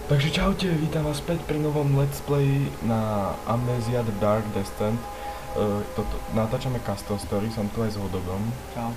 Takže čaute, vítam vás späť pri novom Let's Play na Amnesia The Dark Descent. Natáčame custom story, som tu aj s Hodogom. Čau.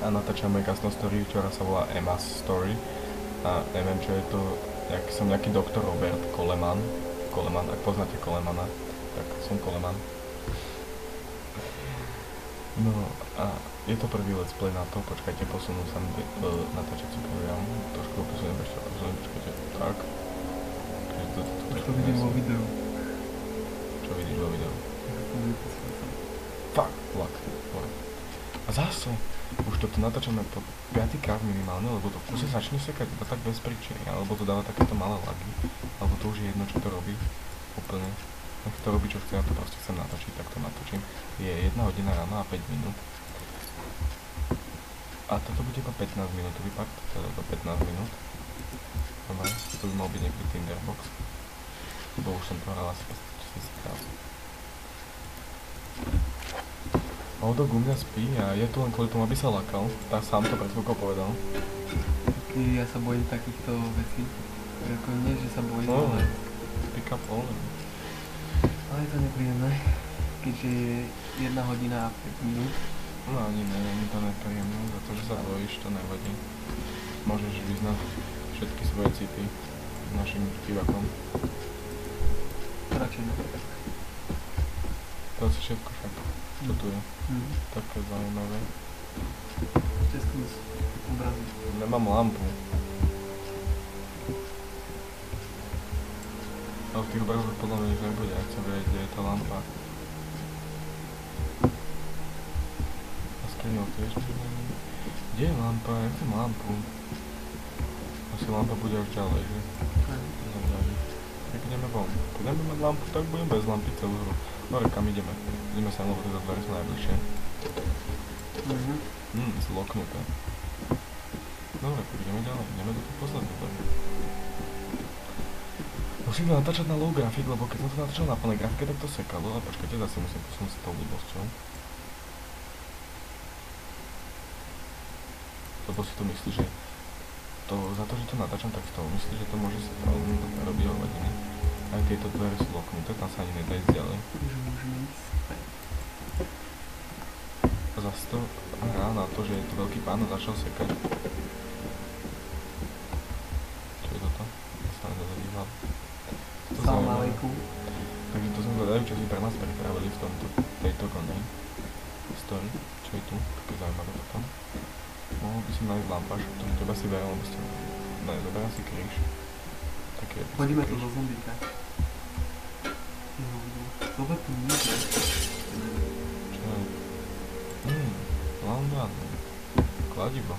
A natáčame custom story, ktorá sa volá Emma's Story. A neviem, čo je to, som nejaký doktor Robert Coleman. Coleman, ak poznáte Colemana, tak som Coleman. No a je to prvý Let's Play na to, počkajte, posunú sa natáčací program. Trošku posuniem, počkajte, tak. Už to vidím vo videu. Čo vidíš vo videu? Fuck, vlak. A zase, už toto natáčame po 5. krát minimálne, lebo to v kuse začne sekať iba tak bez príčiny, alebo to dáva takéto malé lagy, alebo to už je jedno, čo to robí, úplne. Ak to robí, čo chce, ja to proste chcem natočiť, tak to natočím. Je 1 hodina ráno a 5 minút. A toto bude iba 15 minútový part, teda do 15 minút. Dobre, to by mal byť nejaký Tinderbox. Bo už som to hral asi 1000 krát. Hodog u mňa spí a je tu len kvôli tomu, aby sa lakal. Tak sám to pred chvíľkou povedal. Ja sa bojím takýchto vecí. Ako nie, že sa bojím, No, ale... pick up all. Ale je to nepríjemné. Keďže je 1 hodina a 5 minút. No ani ne, je mi to nepríjemné. Za to, že sa bojíš, to nevadí. Môžeš vyznať všetky svoje city našim divakom. Radšej ne. To asi všetko však. Čo tu je? Také zaujímavé. Ešte skús obraziť. Nemám lampu. Ale v tých obrazoch podľa mňa nič nebude, ak sa vie, kde je tá lampa. A skriňou tiež není. Kde je lampa? Ja chcem lampu. Asi lampa bude už ďalej, že? Tak ideme von. Keď nebudeme mať lampu, tak budem bez lampy celú hru. Dobre, kam ideme? Ideme sa, lebo tieto dvere sú najbližšie. Zloknuté. Dobre, ideme ďalej. Ideme do toho posledného dvere. Musím to natáčať na low grafik, lebo keď som to natáčal na plnej grafike, tak to sekalo. A počkajte, zase musím posunúť s tou blbosťou. Lebo si to myslí, že za to, že to natáčam, tak si to myslí, že to môže sa robiť o hodiny. Aj tieto dvere sú loknuté, tam sa ani nedá ísť ďalej. A zase to hrá na to, že je to veľký pán a začal sekať. Čo je toto? Ja sa nedozadíval. Salam alejkum. Takže to som zvedavý, čo si pre nás pripravili v tejto story. Čo je tu? Také zaujímavé potom. Mohol by si nájsť lampáš, ktorý teba si veril, lebo ste... Ne, zoberám si kríž. Také... Chodíme tu do zombíka. Dobre tu nie je. Čo je? London. Kladivo.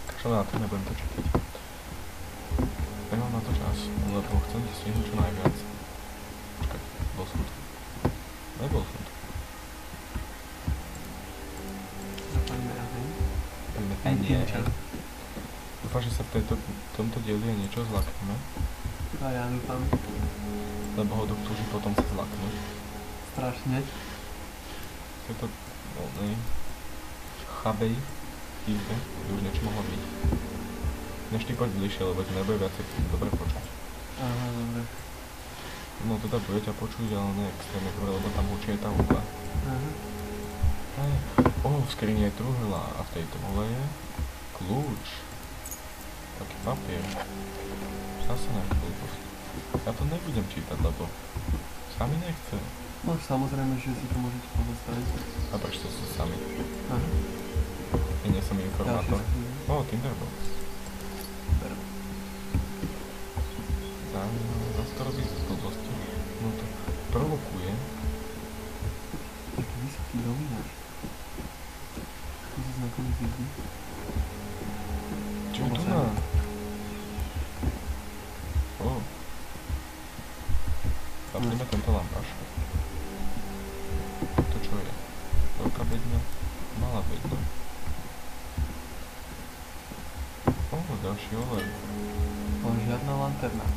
Kašľa na to nebudem to čítať. Nemám na to čas, lebo chcem stihnúť čo najviac. Počkaj, bol som tu. Nebol som tu. Zapadíme raz, hej? Dúfam, že sa v tomto dieli aj niečo zlakneme. A ja dúfam. Lebo ho túži potom sa zlaknúť. Strašne. Je to voľnej chabej izbe, by už niečo mohlo byť. Než ty poď bližšie, lebo ti nebude viacej dobre počuť. Aha, dobre. No teda bude ťa počuť, ale ne extrémne dobre, lebo tam určite je tá hudba. Aha. V skrini je truhla a v tejto hole je kľúč. Taký papier. Zase nejaký blbosť. Ja to nebudem čítať, lebo sa mi nechce. No samozrejme, že si to môžete pozastaviť. A prečo sú sami? Aha. Ja nie som informátor. Tinderbox. Zase to robí z blbosti. No to provokuje. Taký vysoký novinář. To sa nakoniec vidí. Čo je tu na? Zapneme tento lampáš. To čo je? Veľká bedňa? Malá bedňa. Ďalší olej. Žiadna lanterna.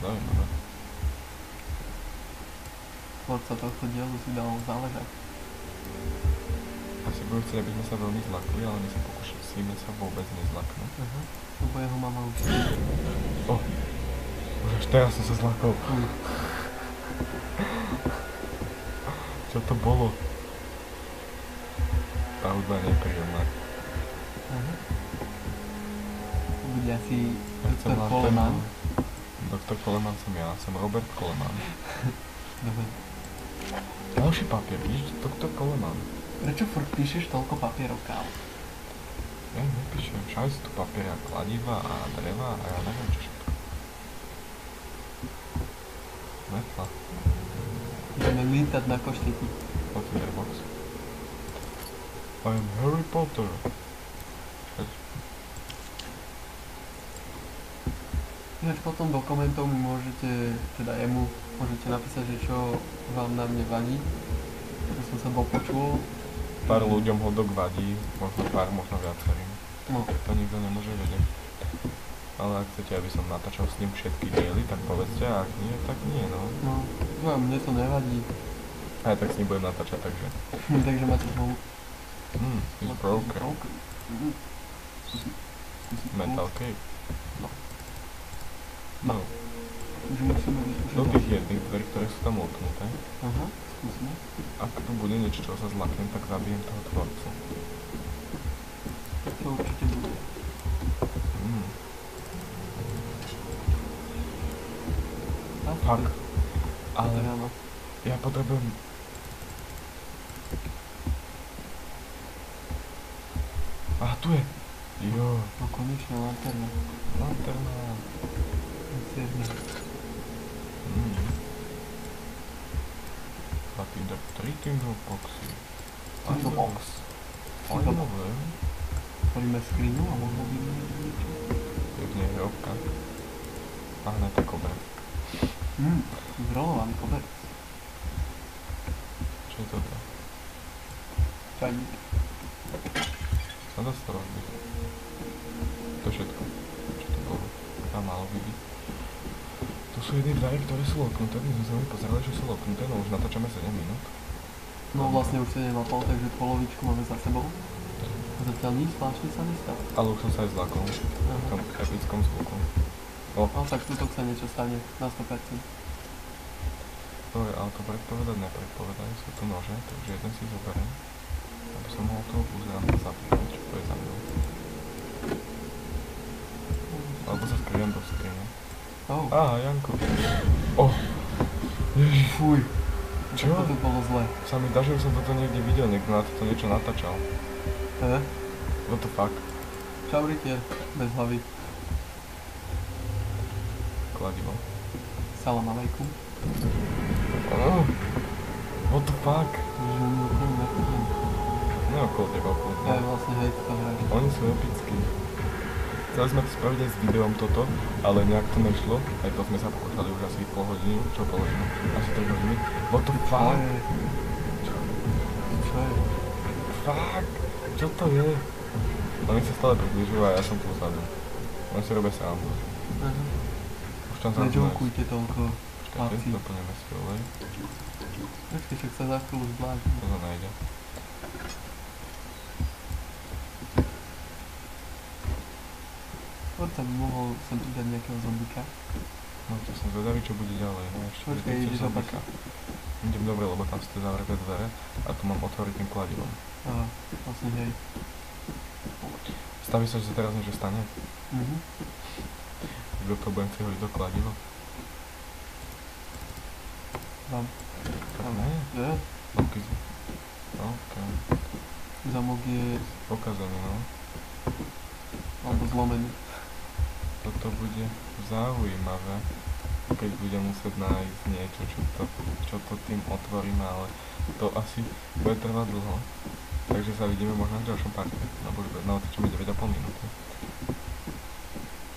Zaujímavé. tvorca tohto dielu si dal záležať. Asi budú chcieť, aby sme sa veľmi zlakli, ale my sa pokúšime sa vôbec nezlaknúť. Aha, lebo jeho mama už... Už až teraz som sa zlakol. Čo to bolo? Tá hudba nie je príjemná. Aha. Bude asi Chcem doktor len Coleman. Doktor Coleman som ja, som Robert Coleman. Dobre. Ďalší papier, vidíš, doktor Coleman. Prečo furt píšeš toľko papierov, kámo? Ja nepíšem, však sú tu papiera, kladiva a dreva a ja neviem čo všetko. Metla. Ideme lítať na koštíky. Letterbox. I am Harry Potter. Ináč potom do komentov mi môžete, teda jemu, môžete napísať, že čo vám na mne vadí. To som sa bol počul. Pár ľuďom hodok vadí, možno pár, možno viacerým. No, To nikto nemôže vedieť. Ale ak chcete, aby som natáčal s ním všetky diely, tak povedzte, a ak nie, tak nie, no. no, mne to nevadí. Aj tak s ním budem natáčať, takže. Takže máte znovu. He's broken. Mental cave. No. No. Už musíme vyskúšať. Do tých jedných dverí, ktoré sú tam luknuté. Aha, skúsme. Ak tu bude niečo, čo sa zlaknem, tak zabijem toho tvorcu. To určite bude. Fuck. Ale Áno. ja potrebujem... Tu je. Jo. No konečne lanterna. Lanterna. Sierna. Latinda Tritingle Boxy. Tingle box. Fajnové. Otvoríme skrinu a možno vidíme niečo. Je v nej hrobka. A hned je koberec. Zrolovaný koberec. Čo je toto? Čajník. Sa dá sa robiť. To je všetko. Čo to bolo? Tam malo by byť. Tu sú jedné dvery, ktoré sú loknuté. My sme sa mi pozerali, že sú loknuté, no už natáčame 7 minút. No vlastne už 7,5, takže polovičku máme za sebou. Zatiaľ nič zvláštne sa nestalo. Ale už som sa aj zlakol. V tom epickom zvuku. No tak tuto sa niečo stane, na 100%. Dobre, ale to predpovedať nepredpovedaj. Sú tu nože, takže jeden si zoberiem. Aby som mohol toho buzeranta zapíchať, čo to je za mnou. Alebo sa skryjem do skrine. Aha, Janko. Ježiš. Fuj. Čo? To bolo zle. Sa mi dá, že už som toto niekde videl, niekto na toto niečo natáčal. What the fuck? Čau rytier, bez hlavy. Kladivo. Salam alejkum. What the fuck? Že oni okolo nechodím. Neokolo teba, okolo teba. Ja vlastne hej, to hrajú. Oni sú epickí. Chceli sme to spraviť aj s videom toto, ale nejak to nešlo. Aj to sme sa pokúšali už asi pol hodiny, čo pol hodinu? Asi 3 hodiny. What the fuck? Čo je? Fuck? Čo to je? Oni sa stále približujú a ja som tu vzadu. Oni si robia srandu. Už tam sa Nežokujte toľko. Počkajte, doplňujeme si olej. Počkej, však sa za chvíľu zblážim. To sa najde. Porca by mohol sem pridať nejakého zombika. No to som zvedavý, čo bude ďalej. No ešte Počkaj, ideš opačne. Idem dobre, lebo tam sú tie zavreté dvere a tu mám otvoriť tým kladivom. Aha, vlastne hej. Staví sa, že sa teraz niečo stane? Do toho budem si hodiť do kladiva? Vám. Tak ne? Je? OK. Zamok je... Pokazený, no. alebo zlomený. Toto bude zaujímavé, keď budem musieť nájsť niečo, čo to tým otvoríme, ale to asi bude trvať dlho. Takže sa vidíme možno v ďalšom parte, lebo už natáčame 9,5 minúty.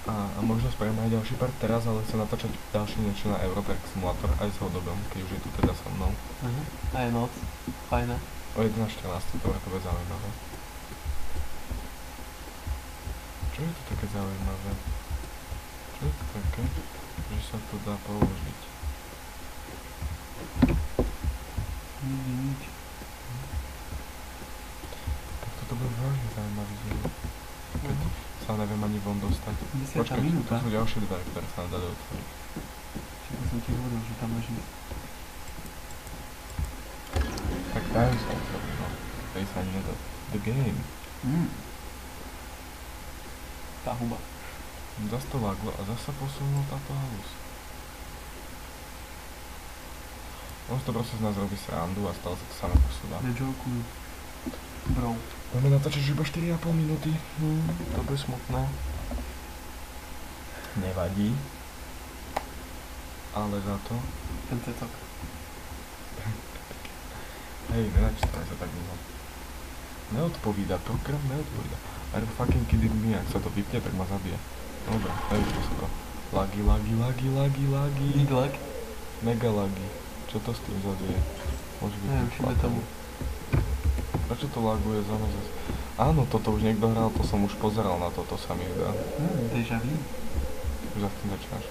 A možno spravíme aj ďalší part teraz, ale chcem natáčať ďalšie niečo na Eurotrack Simulator aj s Hodogom, keď už je tu teda so mnou. A je noc, fajná. O 11:14, to bude zaujímavé. Čo je to také zaujímavé? Čo je to také, že sa to dá použiť? nikde nič. Tak toto bude veľmi zaujímavý diel. Keď No, sa neviem ani von dostať. 10. Počkaj, tu minúta. sú ďalšie dvere, ktoré sa nám dali otvoriť. Čiže som ti hovoril, že tam leží. Tak dajú sa otvoriť, no. Tady sa ani nedá. The game. Tá huba. Zas to laglo a zasa posunul táto halus. On to proste z nás robí srandu a stále sa to samé posúva. Nejokujú. Bro. Budeme natáčať iba 4,5 minúty. To bude smutné. Nevadí. Ale za to... Ten cecok. Hej, nenačítame sa tak dlho. Neodpovída, program neodpovída. Are you fucking kidding me, ak sa to vypne, tak ma zabije. Dobre, nevypne sa to. Lagi. Big lag? Mega lagi. Čo to s tým zase je? Môže byť Neviem, všimne tomu. Prečo to laguje za mňa zase? Áno, toto už niekto hral, to som už pozeral na toto sa mi zdá. Deja vu. Už za tým začínaš.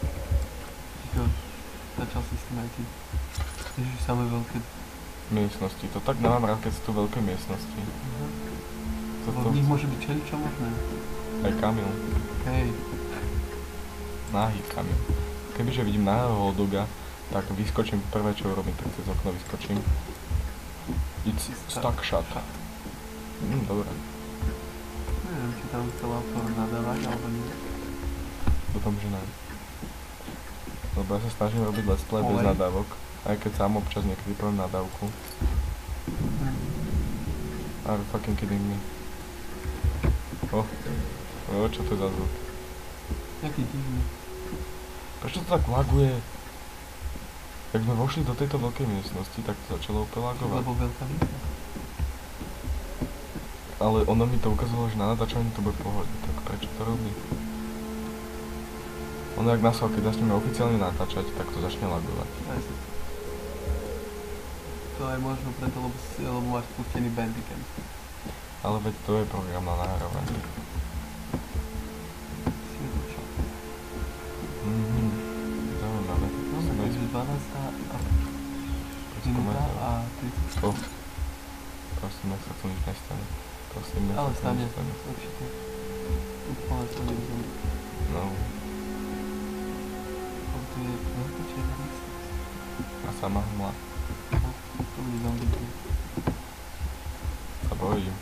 Ticho. Začal si s tým aj ty. Ježiš, samé veľké. Miestnosti, to tak nemám rád, keď sú tu veľké miestnosti. Lebo v nich môže byť čeličo možné. Aj Kamil. Hej. Nahý Kamil. Kebyže vidím nahého hotdoga, tak vyskočím, prvé čo urobím, tak cez okno vyskočím. It's stuck shut. Dobre. Neviem, či tam chcel autor nadávať, alebo nie. Dúfam, že ne. Lebo ja sa snažím robiť let's play bez nadávok. Aj keď sám občas niekedy poviem nadávku. Are you fucking kidding me? Čo to je za zvuk? Jaký divný. Prečo to tak laguje? Jak sme vošli do tejto veľkej miestnosti, tak to začalo úplne lagovať. Lebo veľká miestnosť. Ale ono mi to ukázalo, že na natáčaní to bude v pohode, tak prečo to robí? Ono jak nasol, keď začneme oficiálne natáčať, tak to začne lagovať. Presne. To je možno preto, lebo máš spustený Bandicam. Ale veď to je program na nahrávanie. Svietočo. Zaujímavé. No, takže 12 minúta a 30. Prosím, nech sa tu nič nestane. Prosím, nech Ale sa tu stane, nič nestane. určite. Úplne stane zombie. No, Ale tu je veľká čierna miestnosť. a sama hmla. No, to bude zombie. Sa bojím.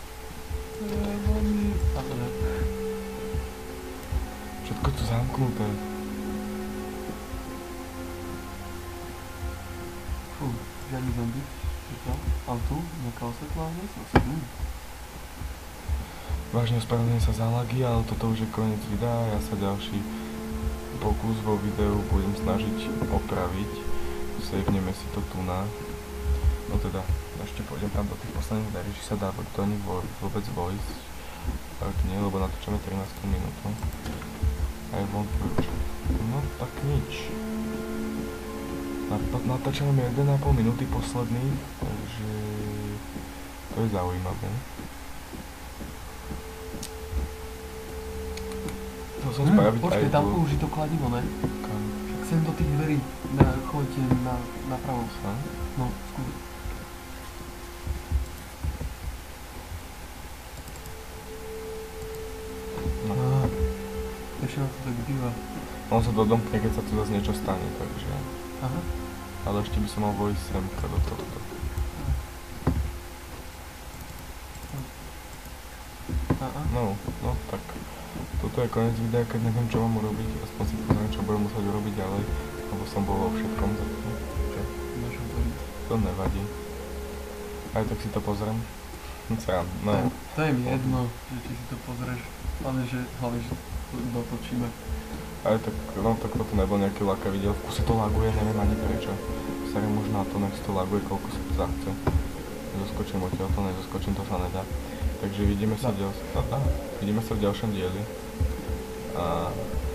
Zombie. Ale ne. Všetko je tu zamknuté. Fú, žiadny zombie. Je to? Ale tu, nejaká osvetlá miestnosť. Vážne ospravedlňujem sa za lagy, ale toto už je koniec videa. Ja sa ďalší pokus vo videu budem snažiť opraviť. Saveneme si to tu na. No teda, ešte pôjdem tam do tých posledných dverí, či sa dá do nich vôbec vojsť. Tak nie, lebo natáčame 13 minútu. Aj von kľúč. No tak nič. Natáčame 1,5 minúty posledný, takže to je zaujímavé. To som spraviť aj Počkej, tam použiť to kladivo, ne? Kam? Však sem do tých dverí, choďte napravo. Sa? No, skús. No. Ešte na to tak býva. On sa dodomkne, keď sa tu zase niečo stane, takže... Aha. Ale ešte by som mal vojsť semka do tohto. No, tak. Toto je koniec videa, keď neviem čo mám urobiť, aspoň si pozriem, čo budem musieť urobiť ďalej, lebo som bol vo všetkom zatiaľ. To nevadí. Aj tak si to pozriem. Sám, no. To je mi jedno, že či si to pozrieš, hlavne, že dotočíme. Aj tak, no tak toto nebol nejaký laka videl, v kuse to laguje, neviem ani prečo. Serem už na to, nech si to laguje, koľko sa to zachce. Nezoskočím odtiaľto, nezoskočím, to sa nedá. Takže vidíme sa v ďalšom dieli. A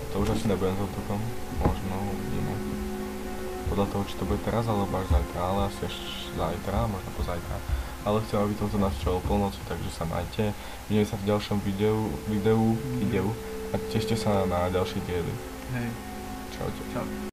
to už asi nebudem s autokom, možno uvidíme. Podľa toho, či to bude teraz alebo až zajtra, ale asi až zajtra, možno pozajtra. Ale chcem, aby to natáčalo o polnoci, takže sa majte. Vidíme sa v ďalšom videu a tešte sa na ďalšie diely. Hej. Čaute. Čau.